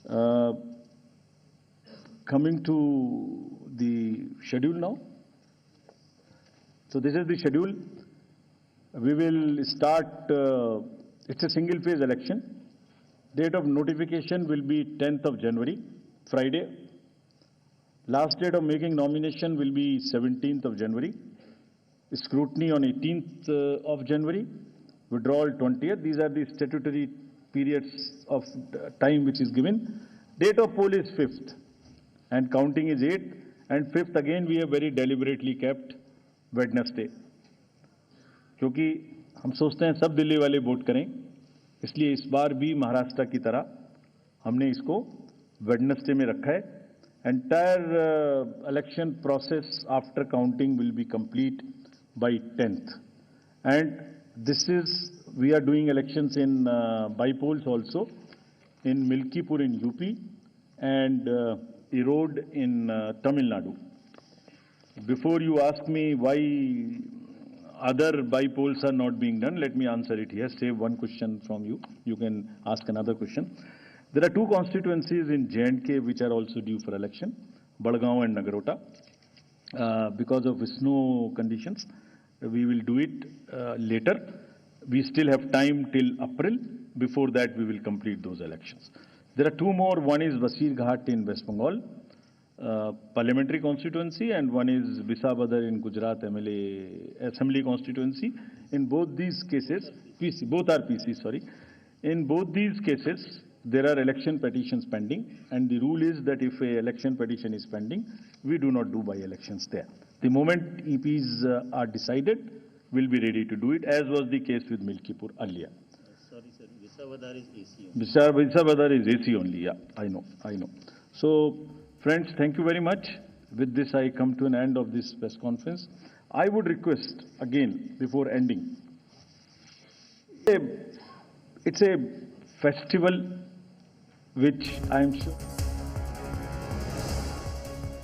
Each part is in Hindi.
Uh, Coming to the schedule now. So this is the schedule. We will start, it's a single phase election. Date of notification will be 10th of January, Friday. Last date of making nomination will be 17th of January. Scrutiny on 18th of January. Withdrawal 20th. These are the statutory periods of time which is given. Date of poll is 5th and counting is 8th, and 5th again we have very deliberately kept Wednesday, क्योंकि हम सोचते हैं सब दिल्ली वाले वोट करें, इसलिए इस बार भी महाराष्ट्र की तरह हमने इसको वेडनेसडे में रखा है. Entire election process after counting will be complete by 10th, and this is, we are doing elections in by polls also in Milkipur in UP and Erode in Tamil Nadu. Before you ask me why other by polls are not being done, let me answer it here. Save one question from you. You can ask another question. There are two constituencies in J&K which are also due for election, Badgaon and Nagarota. Because of snow conditions, we will do it later. We still have time till April. Before that, we will complete those elections. There are two more. One is Basirghat in West Bengal, parliamentary constituency, and one is Bisabadar in Gujarat MLA Assembly constituency. In both these cases, PC, both are PC, sorry. In both these cases, there are election petitions pending, and the rule is that if a election petition is pending, we do not do by-elections there. The moment EPs are decided, we'll be ready to do it, as was the case with Milkipur earlier. Sorry, sir. Bisabadar is AC only. Bisabadar is AC only, yeah, I know. So, friends, thank you very much. With this, I come to an end of this press conference. I would request, again, before ending, it's a festival which I am sure...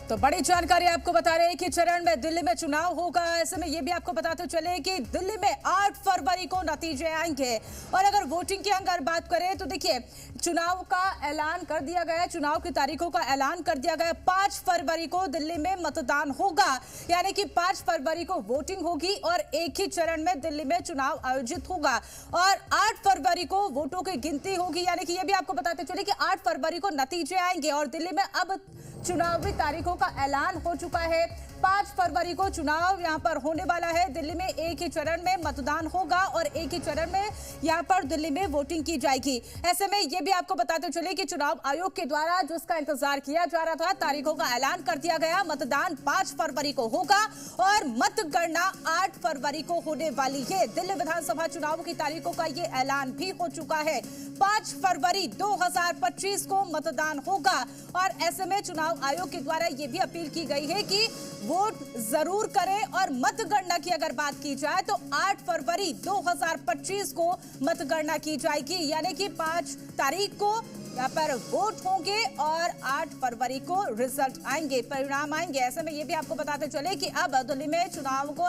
तो बड़ी जानकारी आपको बता रहे हैं कि चरण में दिल्ली में चुनाव होगा. ऐसे में ये भी आपको बताते चले कि दिल्ली में 8 फरवरी को नतीजे आएंगे. और अगर वोटिंग की अगर बात करें तो देखिए, चुनाव का ऐलान कर दिया गया है, चुनाव की तारीखों का ऐलान कर दिया गया. 5 फरवरी को दिल्ली में मतदान होगा, यानी कि 5 फरवरी को वोटिंग होगी और एक ही चरण में दिल्ली में चुनाव आयोजित होगा. और 8 फरवरी को वोटों की गिनती होगी, यानी कि ये भी आपको बताते चले कि 8 फरवरी को नतीजे आएंगे. और दिल्ली में अब चुनावी तारीखों का ऐलान हो चुका है. 5 फरवरी को चुनाव यहां पर होने वाला है. दिल्ली में एक ही चरण में मतदान होगा और एक ही चरण में यहां पर दिल्ली में वोटिंग की जाएगी. ऐसे में यह भी आपको बताते चले कि चुनाव आयोग के द्वारा जिसका इंतजार किया जा रहा था, तारीखों का ऐलान कर दिया गया. मतदान 5 फरवरी को होगा और मतगणना 8 फरवरी को होने वाली है. दिल्ली विधानसभा चुनाव की तारीखों का ये ऐलान भी हो चुका है. 5 फरवरी 2025 को मतदान होगा. और ऐसे में चुनाव आयोग के द्वारा यह भी अपील की गई है कि वोट जरूर करें. और मतगणना की अगर बात की जाए तो 8 फरवरी 2025 को मतगणना की जाएगी, यानी कि 5 तारीख को यहाँ पर वोट होंगे और 8 फरवरी को रिजल्ट आएंगे, परिणाम आएंगे. ऐसे में ये भी आपको बताते चले कि अब दिल्ली में चुनाव को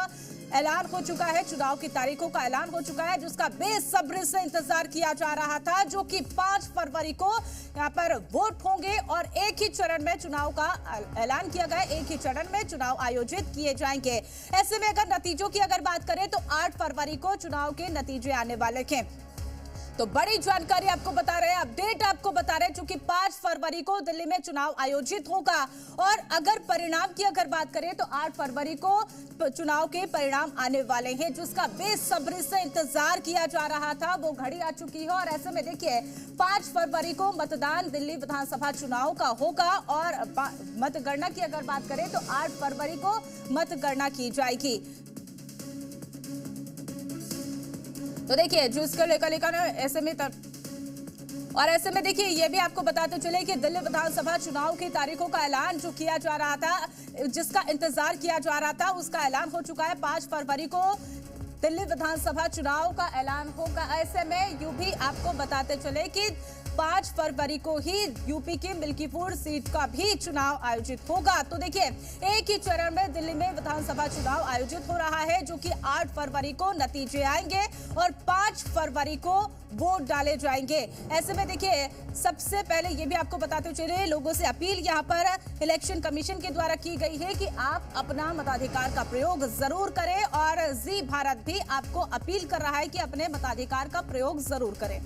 ऐलान हो चुका है, चुनाव की तारीखों का ऐलान हो चुका है, जिसका बेसब्री से इंतजार किया जा रहा था, जो कि 5 फरवरी को यहाँ पर वोट होंगे और एक ही चरण में चुनाव का ऐलान किया गया. एक ही चरण में चुनाव आयोजित किए जाएंगे. ऐसे में अगर नतीजों की अगर बात करें तो 8 फरवरी को चुनाव के नतीजे आने वाले हैं. तो बड़ी जानकारी आपको बता रहे हैं, अपडेट आपको बता रहे हैं, क्योंकि 5 फरवरी को दिल्ली में चुनाव आयोजित होगा. और अगर परिणाम की अगर बात करें तो 8 फरवरी को चुनाव के परिणाम आने वाले हैं, जिसका बेसब्री से इंतजार किया जा रहा था, वो घड़ी आ चुकी है. और ऐसे में देखिए, 5 फरवरी को मतदान दिल्ली विधानसभा चुनाव का होगा और मतगणना की अगर बात करें तो 8 फरवरी को मतगणना की जाएगी. तो देखिए, जो इसको लेकर ऐसे में और ऐसे में देखिए, ये भी आपको बताते चले कि दिल्ली विधानसभा चुनाव की तारीखों का ऐलान जो किया जा रहा था, जिसका इंतजार किया जा रहा था, उसका ऐलान हो चुका है. 5 फरवरी को दिल्ली विधानसभा चुनाव का ऐलान होगा. ऐसे में यूं भी आपको बताते चले कि 5 फरवरी को ही यूपी की मिल्कीपुर सीट का भी चुनाव आयोजित होगा। तो देखिए, एक ही चरण में दिल्ली में विधानसभा चुनाव आयोजित हो रहा है, जो कि 8 फरवरी को नतीजे आएंगे और 5 फरवरी को वोट डाले जाएंगे। ऐसे में देखिए, सबसे पहले ये भी आपको बताते चले, लोगों से अपील यहाँ पर इलेक्शन कमीशन के द्वारा की गई है कि आप अपना मताधिकार का प्रयोग जरूर करें और जी भारत भी आपको अपील कर रहा है कि अपने मताधिकार का प्रयोग जरूर करें।